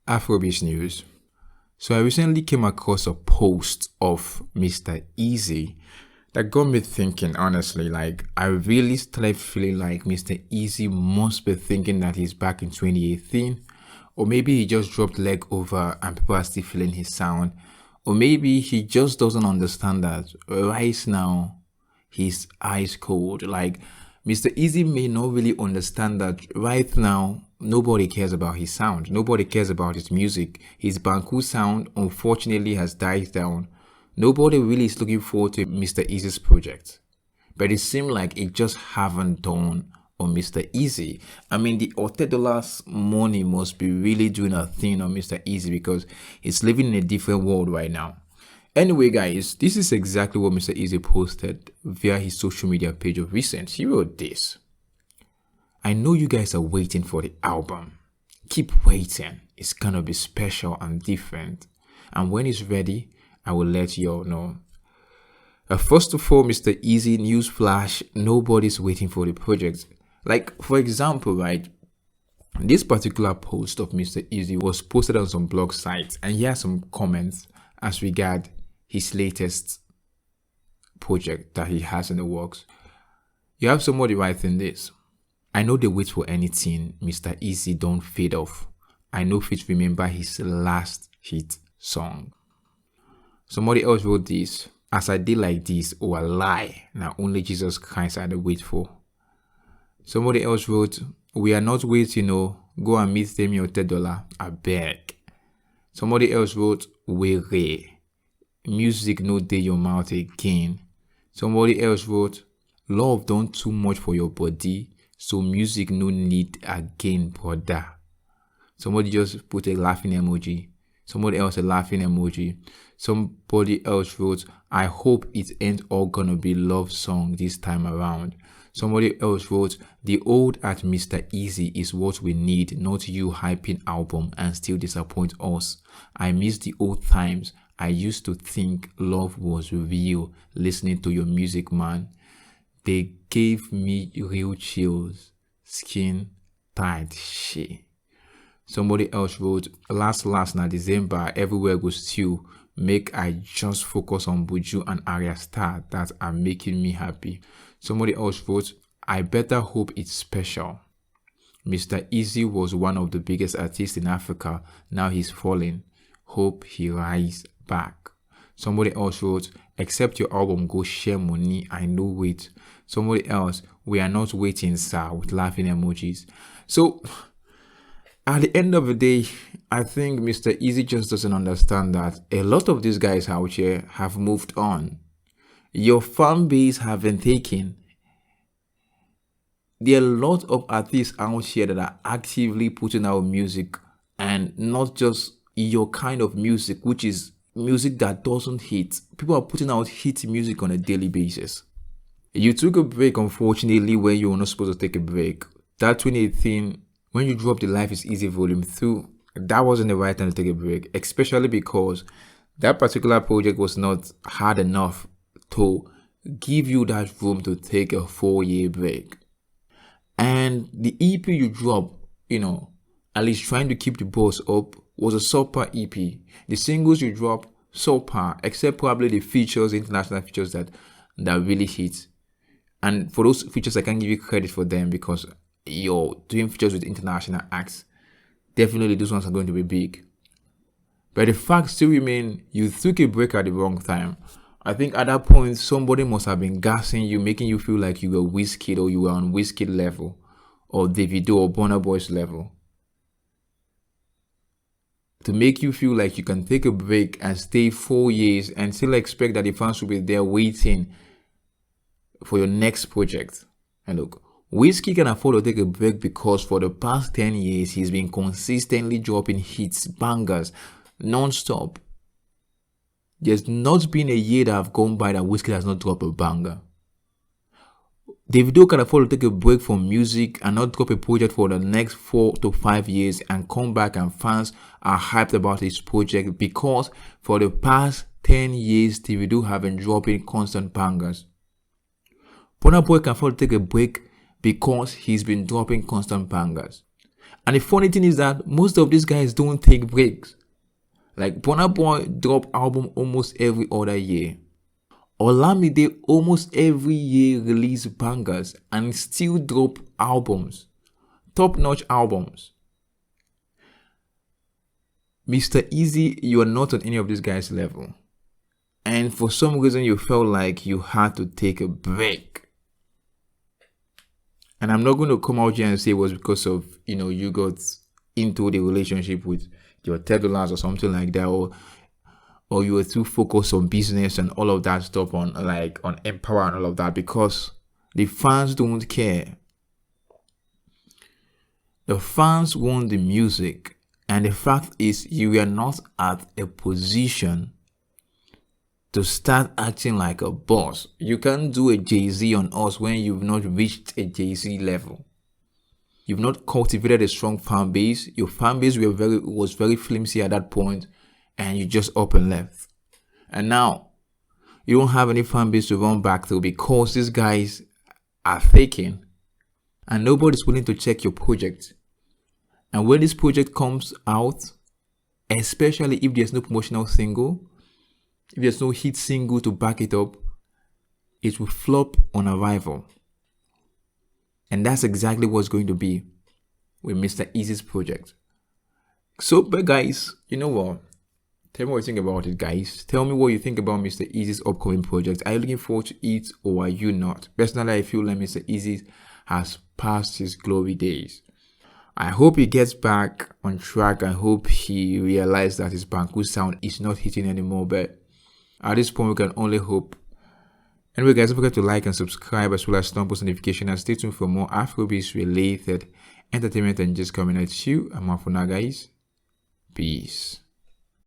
Afrobeat news. So I recently came across a post of Mr. Eazi that got me thinking, honestly. Like, I really started feeling like Mr. Eazi must be thinking that he's back in 2018, or maybe he just dropped leg over and people are still feeling his sound, or maybe he just doesn't understand that right now he's ice cold. Like, Mr. Eazi may not really understand that right now nobody cares about his sound. Nobody cares about his music. His Banku sound unfortunately has died down. Nobody really is looking forward to Mr. Eazi's project. But it seemed like it just haven't dawned on Mr. Eazi. I mean, the $30 money must be really doing a thing on Mr. Eazi because he's living in a different world right now. Anyway, guys, this is exactly what Mr. Eazi posted via his social media page of recent. He wrote this. I know you guys are waiting for the album. Keep waiting. It's gonna be special and different. And when it's ready, I will let you all know. First of all, Mr. Eazi, newsflash, nobody's waiting for the project. Like, for example, right, this particular post of Mr. Eazi was posted on some blog sites, and he has some comments as regard his latest project that he has in the works. You have somebody writing this. I know they wait for anything, Mr. Eazi don't fade off. I know fit remember his last hit song. Somebody else wrote this. As I did like this, oh a lie. Now only Jesus Christ I wait for. Somebody else wrote, we are not waiting, no. Go and meet them your $10. I beg. Somebody else wrote, were. Music no day your mouth again. Somebody else wrote, love done too much for your body. So music no need again, brother. Somebody just put a laughing emoji. Somebody else a laughing emoji. Somebody else wrote, I hope it ain't all gonna be love song this time around. Somebody else wrote, the old at Mr. Eazi is what we need, not you hyping album and still disappoint us. I miss the old times. I used to think love was real listening to your music, man. They gave me real chills, skin tight shit. Somebody else wrote, last na December, everywhere goes still. Make I just focus on Buju and Arya Star that are making me happy. Somebody else wrote, I better hope it's special. Mr. Eazi was one of the biggest artists in Africa. Now he's falling. Hope he rise back. Somebody else wrote, except your album go share money, I know wait. Somebody else, we are not waiting, sir, with laughing emojis. So, at the end of the day, I think Mr. Eazi just doesn't understand that a lot of these guys out here have moved on. Your fan base haven't taken. There are a lot of artists out here that are actively putting out music and not just your kind of music, which is music that doesn't hit. People are putting out hit music on a daily basis. You took a break, unfortunately, when you were not supposed to take a break. That 2018, when you dropped the Life is Easy Volume 2, that wasn't the right time to take a break, especially because that particular project was not hard enough to give you that room to take a 4-year break. And the EP you dropped, at least trying to keep the buzz up, was a subpar EP. The singles you dropped, subpar, except probably the features, international features that really hit. And for those features, I can't give you credit for them because you're doing features with international acts. Definitely those ones are going to be big. But the fact still remains, you took a break at the wrong time. I think at that point, somebody must have been gassing you, making you feel like you were Wizkid or you were on Wizkid level, or Davido or Burna Boy's level. To make you feel like you can take a break and stay 4 years and still expect that the fans will be there waiting for your next project. And look, Wizkid can afford to take a break because for the past 10 years, he's been consistently dropping hits, bangers, non-stop. There's not been a year that have gone by that Wizkid has not dropped a banger. Davido can afford to take a break from music and not drop a project for the next 4 to 5 years and come back and fans are hyped about his project because for the past 10 years, Davido have been dropping constant bangers. Burna Boy can afford to take a break because he's been dropping constant bangers. And the funny thing is that most of these guys don't take breaks. Like Burna Boy drop album almost every other year. Olamide almost every year release bangers and still drop albums. Top-notch albums. Mr. Eazi, you are not on any of these guys' level. And for some reason you felt like you had to take a break. And I'm not going to come out here and say it was because of, you got into the relationship with your $10 or something like that, or you were too focused on business and all of that stuff, on Empower and all of that, because the fans don't care. The fans want the music, and the fact is you are not at a position to start acting like a boss. You can't do a Jay-Z on us when you've not reached a Jay-Z level. You've not cultivated a strong fan base. Your fan base was very flimsy at that point, and you just up and left. And now you don't have any fan base to run back to because these guys are faking, and nobody's willing to check your project. And when this project comes out, especially if there's no promotional single, if there's no hit single to back it up, it will flop on arrival. And that's exactly what's going to be with Mr. Eazi's project. So, but guys, you know what? Tell me what you think about it, guys. Tell me what you think about Mr. Eazi's upcoming project. Are you looking forward to it, or are you not? Personally, I feel like Mr. Eazi has passed his glory days. I hope he gets back on track. I hope he realizes that his Banku sound is not hitting anymore, but at this point, we can only hope. Anyway, guys, don't forget to like and subscribe, as well as turn on post notification, and stay tuned for more Afrobeats related entertainment and just coming at you. I'm out for now, guys. Peace.